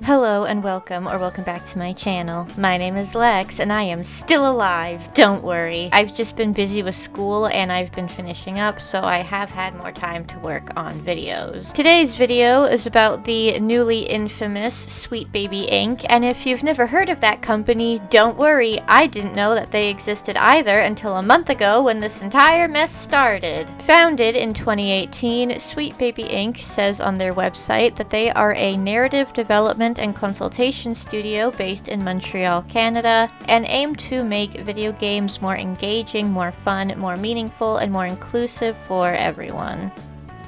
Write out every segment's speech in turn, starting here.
Hello and welcome back to my channel. My name is Lex and I am still alive, don't worry. I've just been busy with school and I've been finishing up, so I have had more time to work on videos. Today's video is about the newly infamous Sweet Baby Inc. And if you've never heard of that company, don't worry, I didn't know that they existed either until a month ago when this entire mess started. Founded in 2018, Sweet Baby Inc. says on their website that they are a narrative development and consultation studio based in Montreal, Canada, and aim to make video games more engaging, more fun, more meaningful, and more inclusive for everyone.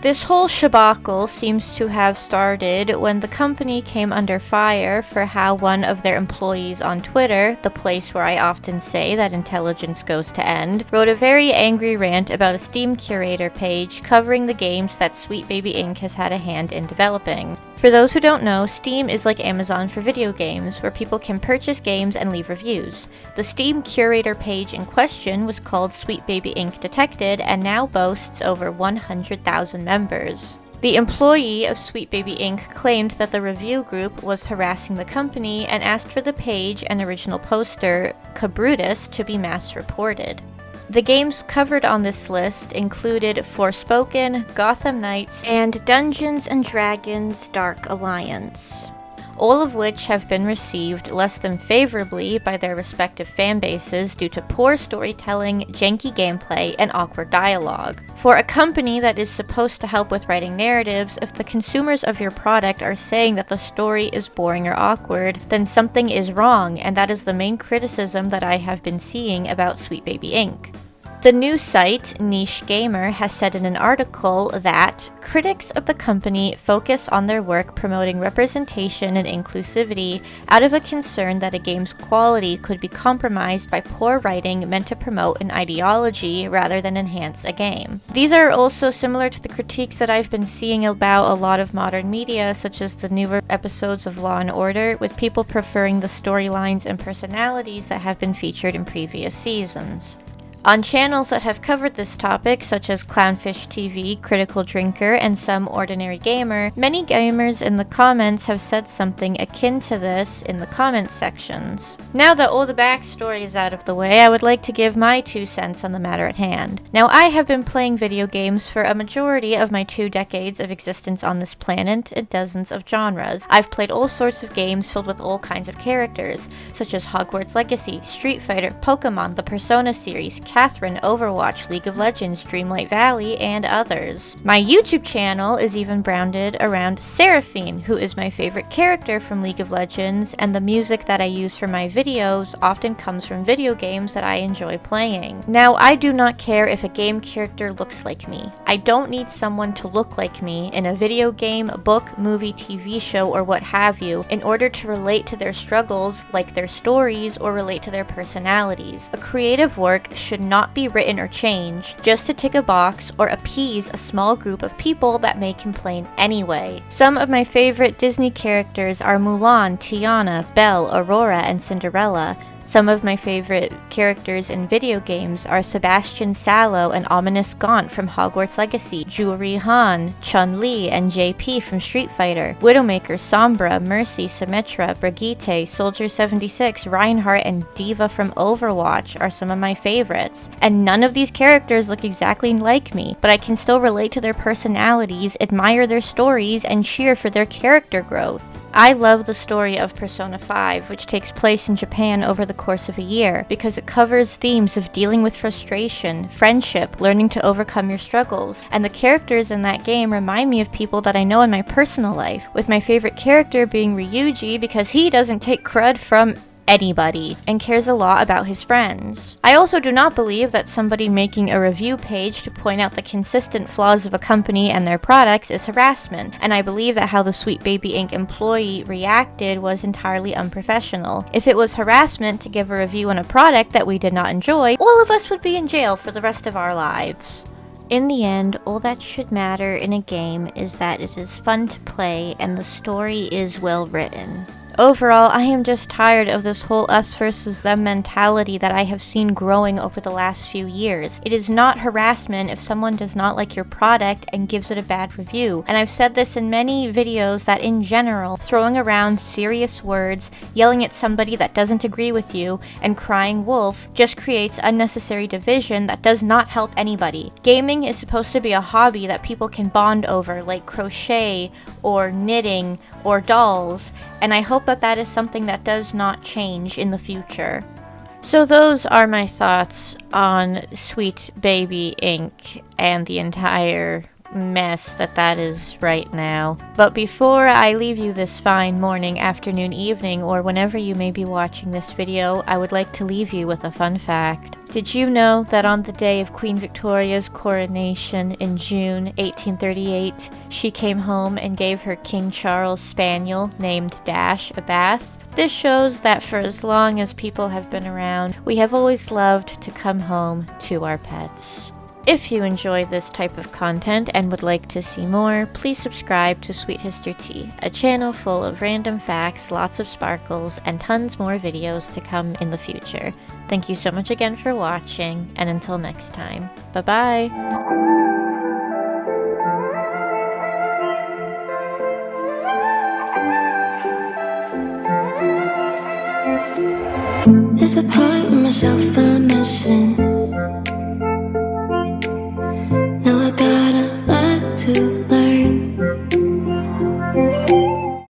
This whole shabacle seems to have started when the company came under fire for how one of their employees on Twitter, the place where I often say that intelligence goes to end, wrote a very angry rant about a Steam curator page covering the games that Sweet Baby Inc. has had a hand in developing. For those who don't know, Steam is like Amazon for video games, where people can purchase games and leave reviews. The Steam curator page in question was called Sweet Baby Inc. Detected and now boasts over 100,000 members. The employee of Sweet Baby Inc. claimed that the review group was harassing the company and asked for the page and original poster, Cabrutus, to be mass reported. The games covered on this list included Forspoken, Gotham Knights, and Dungeons & Dragons Dark Alliance, all of which have been received less than favorably by their respective fanbases due to poor storytelling, janky gameplay, and awkward dialogue. For a company that is supposed to help with writing narratives, if the consumers of your product are saying that the story is boring or awkward, then something is wrong, and that is the main criticism that I have been seeing about Sweet Baby Inc. The news site Niche Gamer has said in an article that critics of the company focus on their work promoting representation and inclusivity out of a concern that a game's quality could be compromised by poor writing meant to promote an ideology rather than enhance a game. These are also similar to the critiques that I've been seeing about a lot of modern media, such as the newer episodes of Law & Order, with people preferring the storylines and personalities that have been featured in previous seasons. On channels that have covered this topic, such as Clownfish TV, Critical Drinker, and Some Ordinary Gamer, many gamers in the comments have said something akin to this in the comment sections. Now that all the backstory is out of the way, I would like to give my 2 cents on the matter at hand. Now, I have been playing video games for a majority of my 2 decades of existence on this planet in dozens of genres. I've played all sorts of games filled with all kinds of characters, such as Hogwarts Legacy, Street Fighter, Pokemon, the Persona series, Catherine, Overwatch, League of Legends, Dreamlight Valley, and others. My YouTube channel is even branded around Seraphine, who is my favorite character from League of Legends, and the music that I use for my videos often comes from video games that I enjoy playing. Now, I do not care if a game character looks like me. I don't need someone to look like me in a video game, book, movie, TV show, or what have you in order to relate to their struggles, like their stories, or relate to their personalities. A creative work should not be written or changed just to tick a box or appease a small group of people that may complain anyway. Some of my favorite Disney characters are Mulan, Tiana, Belle, Aurora, and Cinderella. Some of my favorite characters in video games are Sebastian Sallow and Ominous Gaunt from Hogwarts Legacy, Jewelry Han, Chun-Li, and JP from Street Fighter, Widowmaker, Sombra, Mercy, Symmetra, Brigitte, Soldier 76, Reinhardt, and Diva from Overwatch are some of my favorites. And none of these characters look exactly like me, but I can still relate to their personalities, admire their stories, and cheer for their character growth. I love the story of Persona 5, which takes place in Japan over the course of a year, because it covers themes of dealing with frustration, friendship, learning to overcome your struggles, and the characters in that game remind me of people that I know in my personal life, with my favorite character being Ryuji because he doesn't take crud from anybody and cares a lot about his friends. I also do not believe that somebody making a review page to point out the consistent flaws of a company and their products is harassment, and I believe that how the Sweet Baby Inc. employee reacted was entirely unprofessional. If it was harassment to give a review on a product that we did not enjoy, all of us would be in jail for the rest of our lives. In the end, all that should matter in a game is that it is fun to play and the story is well written. Overall, I am just tired of this whole us versus them mentality that I have seen growing over the last few years. It is not harassment if someone does not like your product and gives it a bad review. And I've said this in many videos that in general, throwing around serious words, yelling at somebody that doesn't agree with you, and crying wolf just creates unnecessary division that does not help anybody. Gaming is supposed to be a hobby that people can bond over, like crochet or knitting or dolls, and I hope that that is something that does not change in the future. So those are my thoughts on Sweet Baby Inc. and the entire mess that is right now. But before I leave you this fine morning, afternoon, evening, or whenever you may be watching this video, I would like to leave you with a fun fact. Did you know that on the day of Queen Victoria's coronation in June 1838, she came home and gave her King Charles spaniel named Dash a bath? This shows that for as long as people have been around, we have always loved to come home to our pets. If you enjoy this type of content and would like to see more, please subscribe to Sweet Hister Tea, a channel full of random facts, lots of sparkles, and tons more videos to come in the future. Thank you so much again for watching, and until next time, bye-bye! There's a part of myself I'm missing. Now I got a lot to